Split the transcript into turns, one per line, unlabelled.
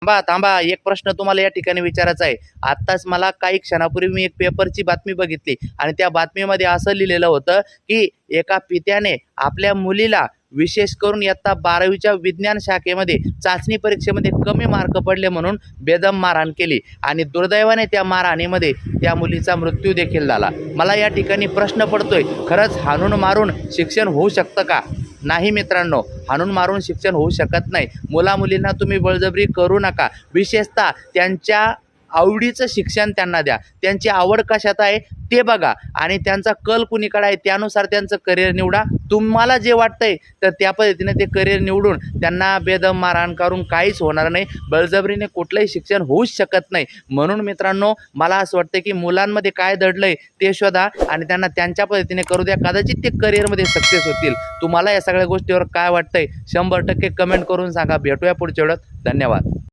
थांबा थांबा, एक प्रश्न तुम्हाला या ठिकाणी विचारायचा आहे. आत्ताच मला काही क्षणापूर्वी मी एक पेपरची बातमी बघितली आणि त्या बातमीमध्ये असं लिहिलेलं होतं, की एका पित्याने आपल्या मुलीला विशेष करून इयत्ता 12वीच्या विज्ञान शाखेमध्ये चाचणी परीक्षेमध्ये कमी मार्क पडले म्हणून बेदम मारहाण केली आणि दुर्दैवाने त्या मारहाणीमध्ये त्या मुलीचा मृत्यू देखील झाला. मला या ठिकाणी प्रश्न पडतोय, खरंच हाणून मारून शिक्षण होऊ शकतं का? नाही मित्रांनो, हाणून मारून शिक्षण होऊ शकत नाही. मुलामुलींना तुम्ही बळजबरी करू नका. विशेषतः त्यांच्या आवडीचं शिक्षण त्यांना द्या. त्यांची आवड कशात आहे ते बघा आणि त्यांचा कल कुणीकडे आहे त्यानुसार त्यांचं करिअर निवडा. तुम्हाला जे वाटतंय तर त्या पद्धतीने ते करिअर निवडून त्यांना बेदम मारहाण करून काहीच होणार नाही. बळजबरीने कुठलंही शिक्षण होऊच शकत नाही. म्हणून मित्रांनो, मला असं वाटतं की मुलांमध्ये काय दडलंय ते शोधा आणि त्यांना त्यांच्या पद्धतीने करू द्या. कदाचित ते करिअरमध्ये सक्सेस होतील. तुम्हाला या सगळ्या गोष्टीवर काय वाटतंय 100% कमेंट करून सांगा. भेटूया पुढच्या वेळेत. धन्यवाद.